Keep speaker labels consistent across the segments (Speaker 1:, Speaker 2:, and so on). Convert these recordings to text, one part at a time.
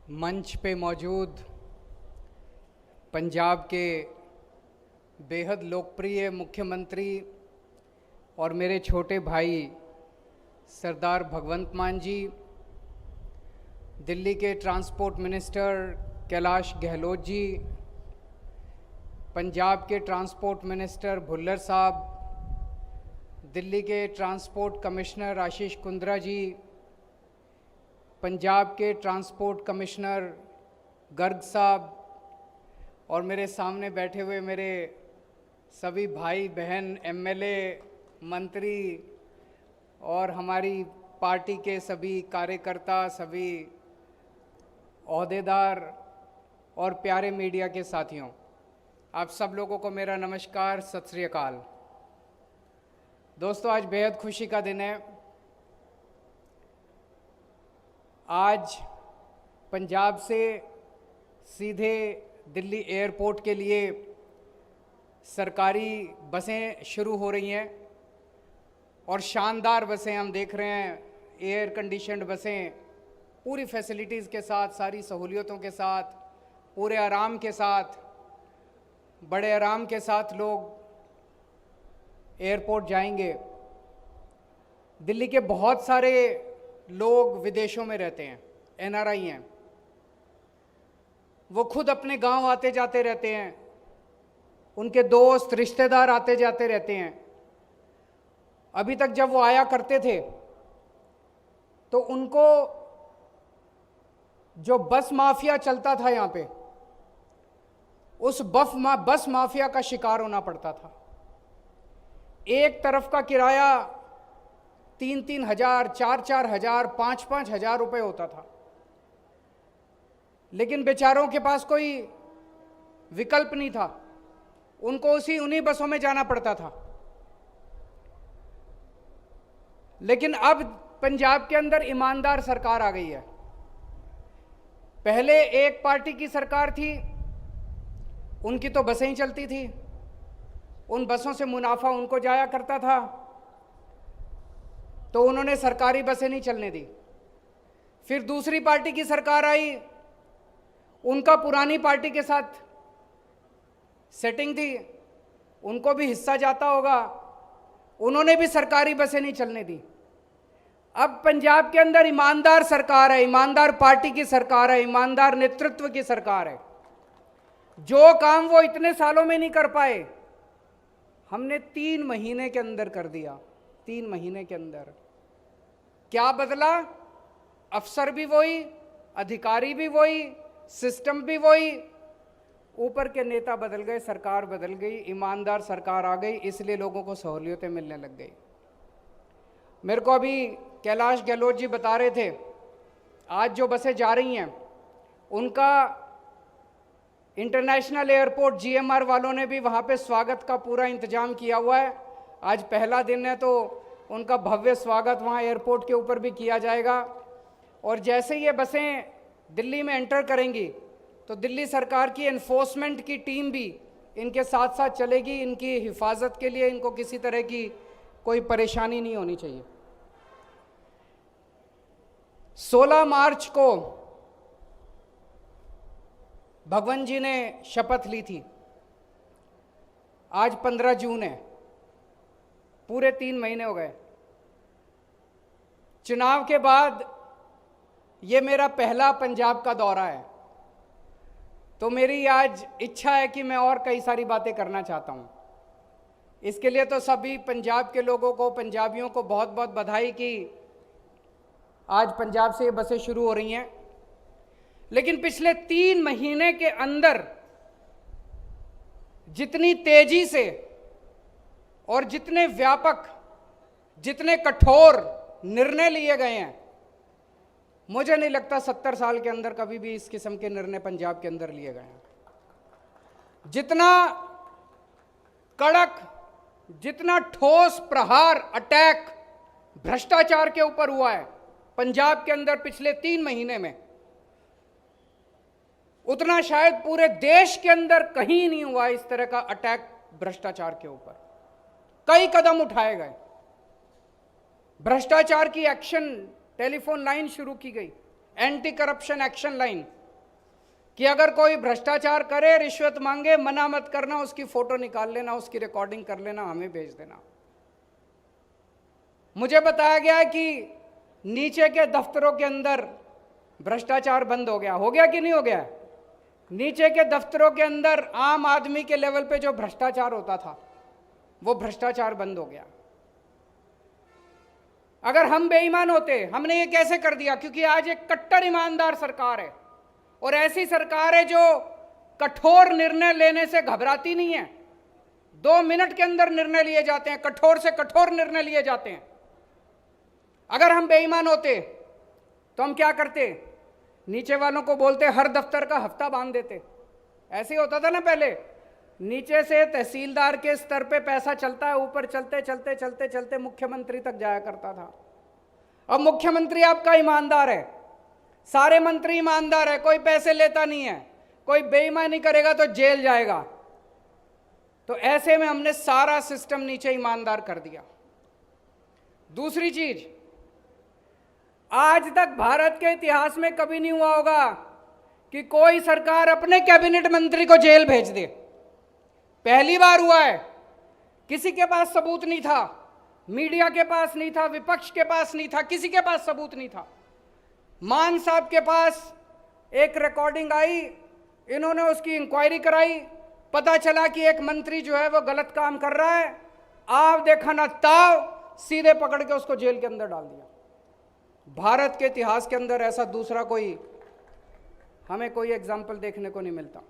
Speaker 1: मंच पे मौजूद पंजाब के बेहद लोकप्रिय मुख्यमंत्री और मेरे छोटे भाई सरदार भगवंत मान जी, दिल्ली के ट्रांसपोर्ट मिनिस्टर कैलाश गहलोत जी, पंजाब के ट्रांसपोर्ट मिनिस्टर भुल्लर साहब, दिल्ली के ट्रांसपोर्ट कमिश्नर आशीष कुंद्रा जी, पंजाब के ट्रांसपोर्ट कमिश्नर गर्ग साहब और मेरे सामने बैठे हुए मेरे सभी भाई बहन एमएलए, मंत्री और हमारी पार्टी के सभी कार्यकर्ता, सभी ओहदेदार और प्यारे मीडिया के साथियों, आप सब लोगों को मेरा नमस्कार, सत श्री अकाल। दोस्तों, आज बेहद खुशी का दिन है। आज पंजाब से सीधे दिल्ली एयरपोर्ट के लिए सरकारी बसें शुरू हो रही हैं और शानदार बसें हम देख रहे हैं। एयर कंडीशन्ड बसें पूरी फैसिलिटीज़ के साथ, सारी सहूलियतों के साथ, पूरे आराम के साथ, बड़े आराम के साथ लोग एयरपोर्ट जाएंगे। दिल्ली के बहुत सारे लोग विदेशों में रहते हैं, एनआरआई हैं, वो खुद अपने गांव आते जाते रहते हैं, उनके दोस्त रिश्तेदार आते जाते रहते हैं। अभी तक जब वो आया करते थे तो उनको जो बस माफिया चलता था यहाँ पे, उस बस माफिया का शिकार होना पड़ता था। एक तरफ का किराया 3-3 हजार, 4-4 हजार, 5-5 हजार रुपये होता था, लेकिन बेचारों के पास कोई विकल्प नहीं था, उनको उन्हीं बसों में जाना पड़ता था। लेकिन अब पंजाब के अंदर ईमानदार सरकार आ गई है। पहले एक पार्टी की सरकार थी, उनकी तो बसें ही चलती थी, उन बसों से मुनाफा उनको जाया करता था, तो उन्होंने सरकारी बसें नहीं चलने दी। फिर दूसरी पार्टी की सरकार आई, उनका पुरानी पार्टी के साथ सेटिंग थी, उनको भी हिस्सा जाता होगा, उन्होंने भी सरकारी बसें नहीं चलने दी। अब पंजाब के अंदर ईमानदार सरकार है, ईमानदार पार्टी की सरकार है, ईमानदार नेतृत्व की सरकार है। जो काम वो इतने सालों में नहीं कर पाए, हमने 3 महीने के अंदर कर दिया। 3 महीने के अंदर क्या बदला? अफसर भी वही, अधिकारी भी वही, सिस्टम भी वही, ऊपर के नेता बदल गए, सरकार बदल गई, ईमानदार सरकार आ गई, इसलिए लोगों को सहूलियतें मिलने लग गई। मेरे को अभी कैलाश गहलोत जी बता रहे थे, आज जो बसें जा रही हैं उनका इंटरनेशनल एयरपोर्ट जीएमआर वालों ने भी वहाँ पे स्वागत का पूरा इंतजाम किया हुआ है। आज पहला दिन है तो उनका भव्य स्वागत वहाँ एयरपोर्ट के ऊपर भी किया जाएगा। और जैसे ये बसें दिल्ली में एंटर करेंगी तो दिल्ली सरकार की एनफोर्समेंट की टीम भी इनके साथ साथ चलेगी। इनकी हिफाजत के लिए इनको किसी तरह की कोई परेशानी नहीं होनी चाहिए। 16 मार्च को भगवंत जी ने शपथ ली थी, आज 15 जून है, पूरे 3 महीने हो गए। चुनाव के बाद ये मेरा पहला पंजाब का दौरा है, तो मेरी आज इच्छा है कि मैं और कई सारी बातें करना चाहता हूँ। इसके लिए तो सभी पंजाब के लोगों को, पंजाबियों को बहुत बहुत बधाई कि आज पंजाब से ये बसें शुरू हो रही हैं। लेकिन पिछले 3 महीने के अंदर जितनी तेजी से और जितने व्यापक, जितने कठोर निर्णय लिए गए हैं, मुझे नहीं लगता 70 साल के अंदर कभी भी इस किस्म के निर्णय पंजाब के अंदर लिए गए हैं। जितना कड़क, जितना ठोस प्रहार, अटैक भ्रष्टाचार के ऊपर हुआ है पंजाब के अंदर पिछले 3 महीने में, उतना शायद पूरे देश के अंदर कहीं नहीं हुआ इस तरह का अटैक भ्रष्टाचार के ऊपर। कई कदम उठाए गए, भ्रष्टाचार की एक्शन टेलीफोन लाइन शुरू की गई, एंटी करप्शन एक्शन लाइन कि अगर कोई भ्रष्टाचार करे, रिश्वत मांगे, मना मत करना, उसकी फोटो निकाल लेना, उसकी रिकॉर्डिंग कर लेना, हमें भेज देना। मुझे बताया गया कि नीचे के दफ्तरों के अंदर भ्रष्टाचार बंद हो गया कि नहीं हो गया? नीचे के दफ्तरों के अंदर आम आदमी के लेवल पे जो भ्रष्टाचार होता था वो भ्रष्टाचार बंद हो गया। अगर हम बेईमान होते, हमने ये कैसे कर दिया? क्योंकि आज एक कट्टर ईमानदार सरकार है और ऐसी सरकार है जो कठोर निर्णय लेने से घबराती नहीं है। 2 मिनट के अंदर निर्णय लिए जाते हैं, कठोर से कठोर निर्णय लिए जाते हैं। अगर हम बेईमान होते तो हम क्या करते? नीचे वालों को बोलते हर दफ्तर का हफ्ता बांध देते। ऐसे ही होता था ना पहले, नीचे से तहसीलदार के स्तर पे पैसा चलता है, ऊपर चलते चलते चलते चलते मुख्यमंत्री तक जाया करता था। अब मुख्यमंत्री आपका ईमानदार है, सारे मंत्री ईमानदार है, कोई पैसे लेता नहीं है, कोई बेईमानी करेगा तो जेल जाएगा। तो ऐसे में हमने सारा सिस्टम नीचे ईमानदार कर दिया। दूसरी चीज, आज तक भारत के इतिहास में कभी नहीं हुआ होगा कि कोई सरकार अपने कैबिनेट मंत्री को जेल भेज दे। पहली बार हुआ है। किसी के पास सबूत नहीं था, मीडिया के पास नहीं था, विपक्ष के पास नहीं था, किसी के पास सबूत नहीं था। मान साहब के पास एक रिकॉर्डिंग आई, इन्होंने उसकी इंक्वायरी कराई, पता चला कि एक मंत्री जो है वो गलत काम कर रहा है। आप देखा ना ताव, सीधे पकड़ के उसको जेल के अंदर डाल दिया। भारत के इतिहास के अंदर ऐसा दूसरा हमें कोई एग्जाम्पल देखने को नहीं मिलता।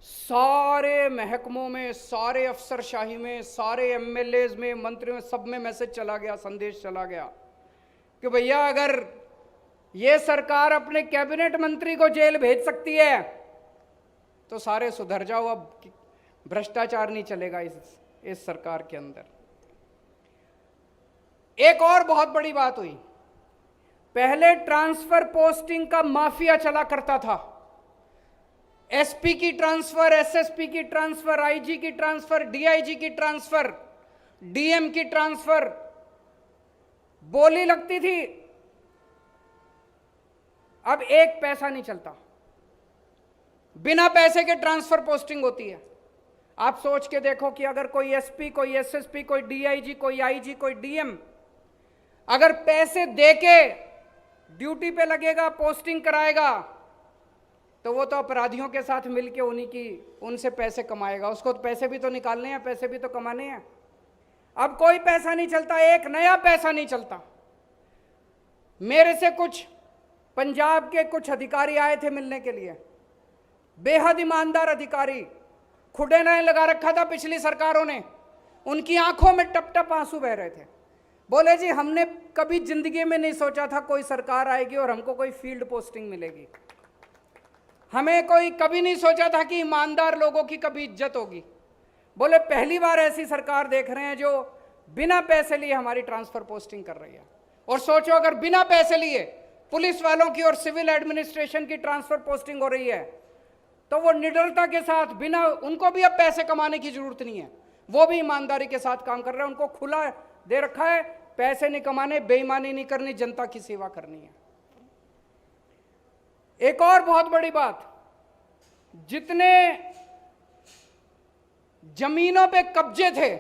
Speaker 1: सारे महकमों में, सारे अफसरशाही में, सारे एमएलएज में, मंत्रियों में, सब में मैसेज चला गया, संदेश चला गया कि भैया अगर ये सरकार अपने कैबिनेट मंत्री को जेल भेज सकती है तो सारे सुधर जाओ, अब भ्रष्टाचार नहीं चलेगा इस सरकार के अंदर। एक और बहुत बड़ी बात हुई, पहले ट्रांसफर पोस्टिंग का माफिया चला करता था। एसपी की ट्रांसफर, एसएसपी की ट्रांसफर, आईजी की ट्रांसफर, डीआईजी की ट्रांसफर, डीएम की ट्रांसफर, बोली लगती थी। अब एक पैसा नहीं चलता, बिना पैसे के ट्रांसफर पोस्टिंग होती है। आप सोच के देखो कि अगर कोई एसपी, कोई एसएसपी, कोई डीआईजी, कोई आईजी, कोई डीएम अगर पैसे देके ड्यूटी पे लगेगा, पोस्टिंग कराएगा, तो वो तो अपराधियों के साथ मिलके उनसे पैसे कमाएगा। उसको पैसे भी तो निकालने हैं, पैसे भी तो कमाने हैं। अब कोई पैसा नहीं चलता, एक नया पैसा नहीं चलता। मेरे से कुछ पंजाब के कुछ अधिकारी आए थे मिलने के लिए, बेहद ईमानदार अधिकारी, खुडे नहीं लगा रखा था पिछली सरकारों ने, उनकी आंखों में टप टप आंसू बह रहे थे। बोले जी हमने कभी जिंदगी में नहीं सोचा था कोई सरकार आएगी और हमको कोई फील्ड पोस्टिंग मिलेगी। हमें कोई कभी नहीं सोचा था कि ईमानदार लोगों की कभी इज्जत होगी। बोले पहली बार ऐसी सरकार देख रहे हैं जो बिना पैसे लिए हमारी ट्रांसफर पोस्टिंग कर रही है। और सोचो अगर बिना पैसे लिए पुलिस वालों की और सिविल एडमिनिस्ट्रेशन की ट्रांसफर पोस्टिंग हो रही है तो वो निडरता के साथ, बिना उनको भी अब पैसे कमाने की जरूरत नहीं है, वो भी ईमानदारी के साथ काम कर रहे हैं। उनको खुला दे रखा है, पैसे नहीं कमाने, बेईमानी नहीं करनी, जनता की सेवा करनी है। एक और बहुत बड़ी बात, जितने जमीनों पे कब्जे थे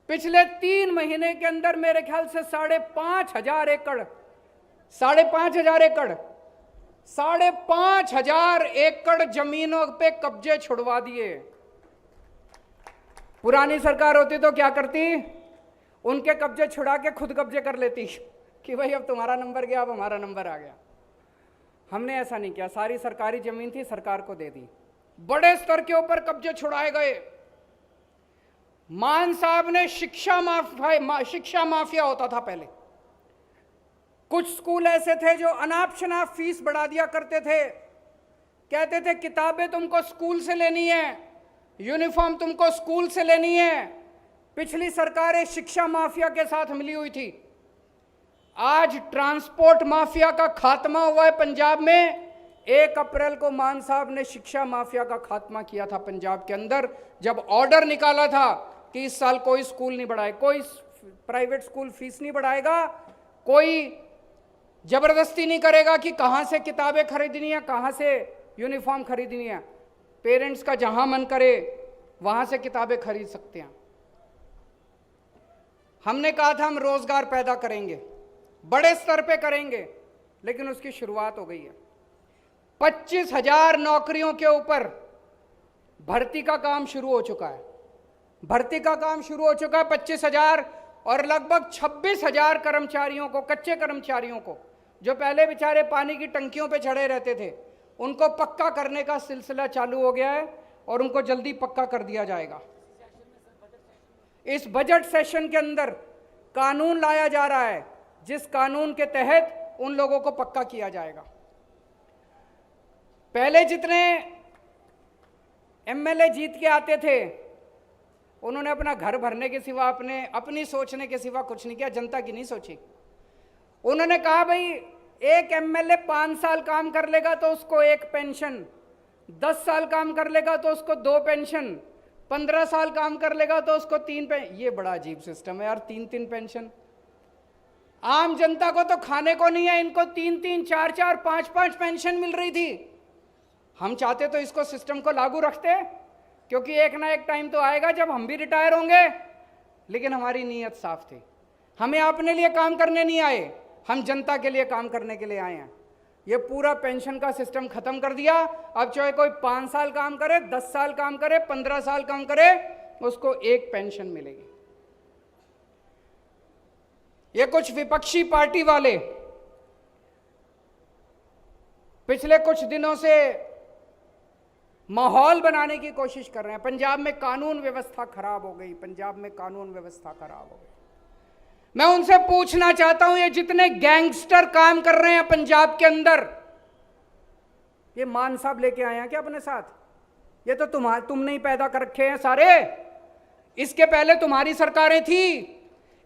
Speaker 1: पिछले 3 महीने के अंदर मेरे ख्याल से 5,500 एकड़ 5,500 एकड़ जमीनों पे कब्जे छुड़वा दिए। पुरानी सरकार होती तो क्या करती? उनके कब्जे छुड़ा के खुद कब्जे कर लेती कि भाई अब तुम्हारा नंबर गया, अब हमारा नंबर आ गया। हमने ऐसा नहीं किया, सारी सरकारी जमीन थी, सरकार को दे दी। बड़े स्तर के ऊपर कब्जे छुड़ाए गए। मान साहब ने शिक्षा माफिया होता था पहले। कुछ स्कूल ऐसे थे जो अनाप शनाप फीस बढ़ा दिया करते थे, कहते थे किताबें तुमको स्कूल से लेनी है, यूनिफॉर्म तुमको स्कूल से लेनी है। पिछली सरकारें शिक्षा माफिया के साथ मिली हुई थी। आज ट्रांसपोर्ट माफिया का खात्मा हुआ है पंजाब में। 1 अप्रैल को मान साहब ने शिक्षा माफिया का खात्मा किया था पंजाब के अंदर, जब ऑर्डर निकाला था कि इस साल कोई स्कूल नहीं बढ़ाए, कोई प्राइवेट स्कूल फीस नहीं बढ़ाएगा, कोई जबरदस्ती नहीं करेगा कि कहां से किताबें खरीदनी है, कहां से यूनिफॉर्म खरीदनी है। पेरेंट्स का जहां मन करे वहां से किताबें खरीद सकते हैं। हमने कहा था हम रोजगार पैदा करेंगे, बड़े स्तर पे करेंगे, लेकिन उसकी शुरुआत हो गई है। 25,000 नौकरियों के ऊपर भर्ती का काम शुरू हो चुका है। भर्ती का काम शुरू हो चुका है 25,000, और लगभग 26,000 कर्मचारियों को, कच्चे कर्मचारियों को, जो पहले बेचारे पानी की टंकियों पे चढ़े रहते थे, उनको पक्का करने का सिलसिला चालू हो गया है और उनको जल्दी पक्का कर दिया जाएगा। इस बजट सेशन के अंदर कानून लाया जा रहा है जिस कानून के तहत उन लोगों को पक्का किया जाएगा। पहले जितने एमएलए जीत के आते थे उन्होंने अपना घर भरने के सिवा, अपनी सोचने के सिवा कुछ नहीं किया, जनता की नहीं सोची। उन्होंने कहा भाई एक एमएलए 5 साल काम कर लेगा तो उसको 1 पेंशन, 10 साल काम कर लेगा तो उसको 2 पेंशन, 15 साल काम कर लेगा तो उसको 3 पेंशन। ये बड़ा अजीब सिस्टम है यार, 3-3 पेंशन। आम जनता को तो खाने को नहीं है, इनको 3-3, 4-4, 5-5 पेंशन मिल रही थी। हम चाहते तो इसको सिस्टम को लागू रखते, क्योंकि एक ना एक टाइम तो आएगा जब हम भी रिटायर होंगे। लेकिन हमारी नीयत साफ थी, हमें अपने लिए काम करने नहीं आए, हम जनता के लिए काम करने के लिए आए हैं। ये पूरा पेंशन का सिस्टम खत्म कर दिया। अब चाहे कोई 5 साल काम करे, 10 साल काम करे, 15 साल काम करे, उसको 1 पेंशन मिलेगी। ये कुछ विपक्षी पार्टी वाले पिछले कुछ दिनों से माहौल बनाने की कोशिश कर रहे हैं। पंजाब में कानून व्यवस्था खराब हो गई, पंजाब में कानून व्यवस्था खराब हो गई। मैं उनसे पूछना चाहता हूं, ये जितने गैंगस्टर काम कर रहे हैं पंजाब के अंदर, ये मान साहब लेके आए हैं क्या अपने साथ? ये तो तुमने ही पैदा कर रखे हैं सारे। इसके पहले तुम्हारी सरकारें थी,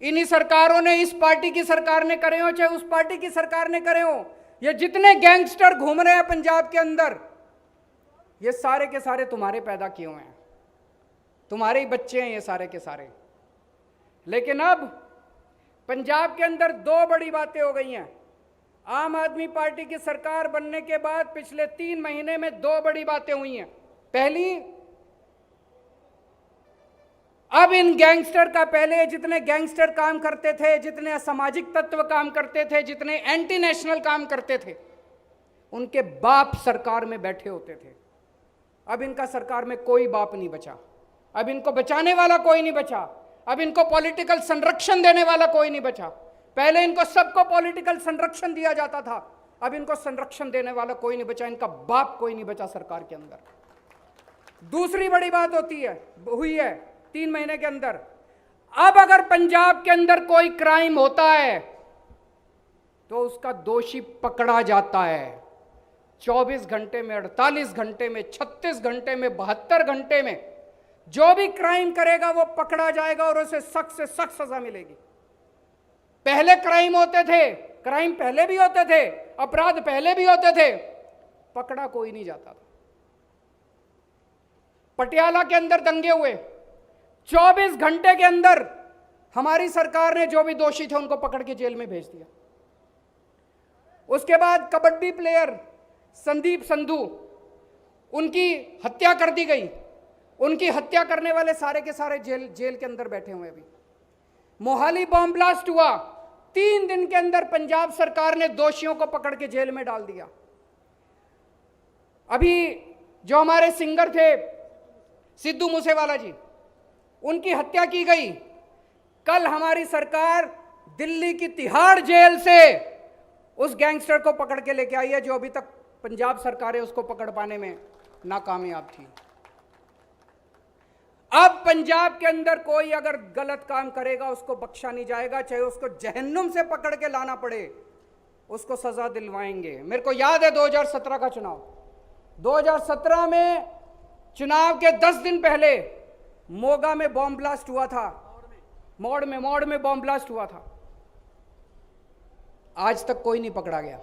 Speaker 1: इन्हीं सरकारों ने, इस पार्टी की सरकार ने करे हो चाहे उस पार्टी की सरकार ने करे हो, ये जितने गैंगस्टर घूम रहे हैं पंजाब के अंदर, ये सारे के सारे तुम्हारे पैदा किए हुए हैं, तुम्हारे ही बच्चे हैं ये सारे के सारे। लेकिन अब पंजाब के अंदर 2 बड़ी बातें हो गई हैं। आम आदमी पार्टी की सरकार बनने के बाद पिछले 3 महीने में 2 बड़ी बातें हुई हैं। पहली, अब इन गैंगस्टर का, पहले जितने गैंगस्टर काम करते थे, जितने असामाजिक तत्व काम करते थे, जितने एंटी नेशनल काम करते थे, उनके बाप सरकार में बैठे होते थे। अब इनका सरकार में कोई बाप नहीं बचा, अब इनको बचाने वाला कोई नहीं बचा, अब इनको पॉलिटिकल संरक्षण देने वाला कोई नहीं बचा। पहले इनको सबको पॉलिटिकल संरक्षण दिया जाता था, अब इनको संरक्षण देने वाला कोई नहीं बचा, इनका बाप कोई नहीं बचा सरकार के अंदर। दूसरी बड़ी बात हुई है 3 महीने के अंदर, अब अगर पंजाब के अंदर कोई क्राइम होता है तो उसका दोषी पकड़ा जाता है। 24 घंटे में, 48 घंटे में, 36 घंटे में, 72 घंटे में जो भी क्राइम करेगा वो पकड़ा जाएगा और उसे सख्त से सख्त सजा मिलेगी। पहले क्राइम होते थे, क्राइम पहले भी होते थे, अपराध पहले भी होते थे, पकड़ा कोई नहीं जाता था। पटियाला के अंदर दंगे हुए, 24 घंटे के अंदर हमारी सरकार ने जो भी दोषी थे उनको पकड़ के जेल में भेज दिया। उसके बाद कबड्डी प्लेयर संदीप संधू, उनकी हत्या कर दी गई। उनकी हत्या करने वाले सारे के सारे जेल के अंदर बैठे हुए। अभी मोहाली बॉम्ब ब्लास्ट हुआ, 3 दिन के अंदर पंजाब सरकार ने दोषियों को पकड़ के जेल में डाल दिया। अभी जो हमारे सिंगर थे सिद्धू मूसेवाला जी, उनकी हत्या की गई। कल हमारी सरकार दिल्ली की तिहाड़ जेल से उस गैंगस्टर को पकड़ के लेके आई है जो अभी तक पंजाब सरकार है उसको पकड़ पाने में नाकामयाब थी। अब पंजाब के अंदर कोई अगर गलत काम करेगा उसको बख्शा नहीं जाएगा, चाहे उसको जहन्नुम से पकड़ के लाना पड़े, उसको सजा दिलवाएंगे। मेरे को याद है 2017 का चुनाव, 2017 में चुनाव के 10 दिन पहले मोगा में बॉम्ब ब्लास्ट हुआ था, मौड़ में बॉम्ब ब्लास्ट हुआ था। आज तक कोई नहीं पकड़ा गया,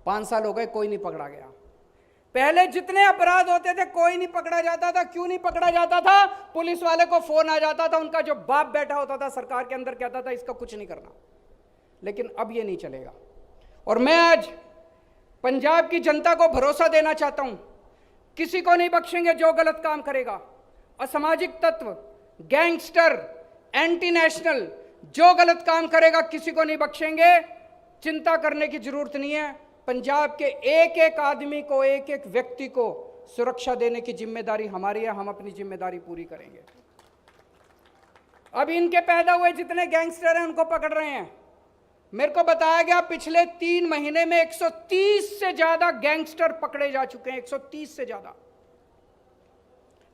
Speaker 1: 5 साल हो गए कोई नहीं पकड़ा गया। पहले जितने अपराध होते थे कोई नहीं पकड़ा जाता था। क्यों नहीं पकड़ा जाता था? पुलिस वाले को फोन आ जाता था, उनका जो बाप बैठा होता था सरकार के अंदर कहता था इसका कुछ नहीं करना। लेकिन अब ये नहीं चलेगा। और मैं आज पंजाब की जनता को भरोसा देना चाहता हूं, किसी को नहीं बख्शेंगे जो गलत काम करेगा। असामाजिक तत्व, गैंगस्टर, एंटी नेशनल जो गलत काम करेगा किसी को नहीं बख्शेंगे। चिंता करने की जरूरत नहीं है। पंजाब के एक एक आदमी को, एक एक व्यक्ति को सुरक्षा देने की जिम्मेदारी हमारी है। हम अपनी जिम्मेदारी पूरी करेंगे। अब इनके पैदा हुए जितने गैंगस्टर हैं उनको पकड़ रहे हैं। मेरे को बताया गया पिछले 3 महीने में 130 से ज्यादा गैंगस्टर पकड़े जा चुके हैं, 130 से ज्यादा।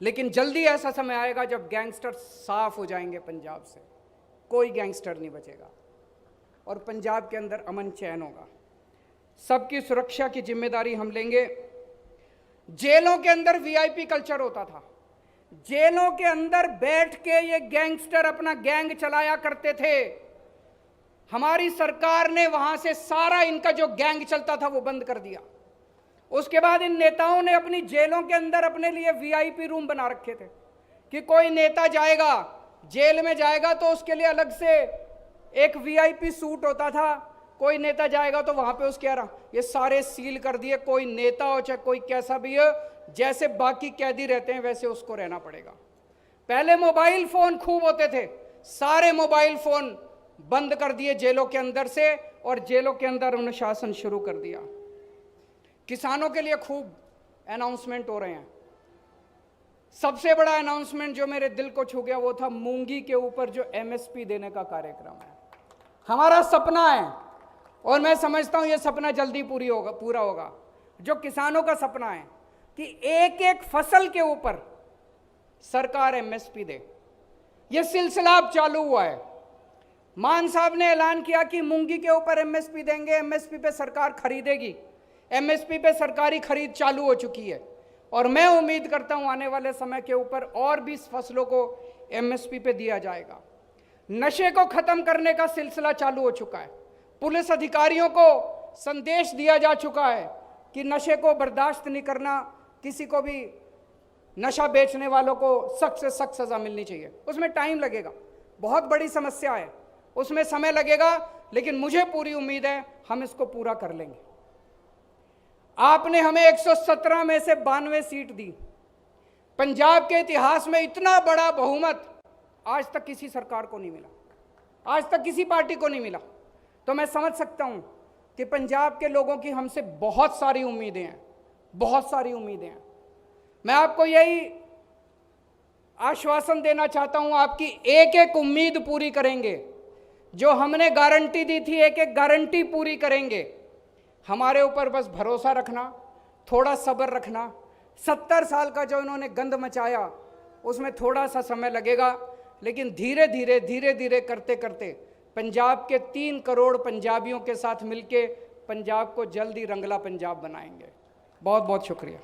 Speaker 1: लेकिन जल्दी ऐसा समय आएगा जब गैंगस्टर साफ हो जाएंगे पंजाब से, कोई गैंगस्टर नहीं बचेगा और पंजाब के अंदर अमन चैन होगा। सबकी सुरक्षा की जिम्मेदारी हम लेंगे। जेलों के अंदर वीआईपी कल्चर होता था। जेलों के अंदर बैठ के ये गैंगस्टर अपना गैंग चलाया करते थे। हमारी सरकार ने वहां से सारा इनका जो गैंग चलता था वो बंद कर दिया। उसके बाद इन नेताओं ने अपनी जेलों के अंदर अपने लिए वीआईपी रूम बना रखे थे कि कोई नेता जाएगा, जेल में जाएगा तो उसके लिए अलग से एक वीआईपी सूट होता था। कोई नेता जाएगा तो वहां पे उसके ये सारे सील कर दिए। कोई नेता हो चाहे कोई कैसा भी हो, जैसे बाकी कैदी रहते हैं वैसे उसको रहना पड़ेगा। पहले मोबाइल फोन खूब होते थे, सारे मोबाइल फोन बंद कर दिए जेलों के अंदर से और जेलों के अंदर अनुशासन शुरू कर दिया। किसानों के लिए खूब अनाउंसमेंट हो रहे हैं। सबसे बड़ा अनाउंसमेंट जो मेरे दिल को छू गया वो था मूंगी के ऊपर जो एमएसपी देने का कार्यक्रम है। हमारा सपना है और मैं समझता हूं यह सपना जल्दी पूरा होगा। जो किसानों का सपना है कि एक एक फसल के ऊपर सरकार एमएसपी दे, यह सिलसिला अब चालू हुआ है। मान साहब ने ऐलान किया कि मूंगी के ऊपर एमएसपी देंगे, एमएसपी पे सरकार खरीदेगी। एमएसपी पे सरकारी खरीद चालू हो चुकी है और मैं उम्मीद करता हूं आने वाले समय के ऊपर और भी फसलों को एमएसपी पे दिया जाएगा। नशे को खत्म करने का सिलसिला चालू हो चुका है। पुलिस अधिकारियों को संदेश दिया जा चुका है कि नशे को बर्दाश्त नहीं करना, किसी को भी नशा बेचने वालों को सख्त से सख्त सजा मिलनी चाहिए। उसमें टाइम लगेगा, बहुत बड़ी समस्या है, उसमें समय लगेगा, लेकिन मुझे पूरी उम्मीद है हम इसको पूरा कर लेंगे। आपने हमें 117 में से 92 सीट दी। पंजाब के इतिहास में इतना बड़ा बहुमत आज तक किसी सरकार को नहीं मिला, आज तक किसी पार्टी को नहीं मिला। तो मैं समझ सकता हूं कि पंजाब के लोगों की हमसे बहुत सारी उम्मीदें हैं, बहुत सारी उम्मीदें हैं। मैं आपको यही आश्वासन देना चाहता हूं, आपकी एक एक उम्मीद पूरी करेंगे। जो हमने गारंटी दी थी एक एक गारंटी पूरी करेंगे। हमारे ऊपर बस भरोसा रखना, थोड़ा सब्र रखना। 70 साल का जो इन्होंने गंद मचाया उसमें थोड़ा सा समय लगेगा, लेकिन धीरे धीरे धीरे धीरे करते करते पंजाब के 3 करोड़ पंजाबियों के साथ मिलके पंजाब को जल्दी रंगला पंजाब बनाएंगे। बहुत बहुत शुक्रिया।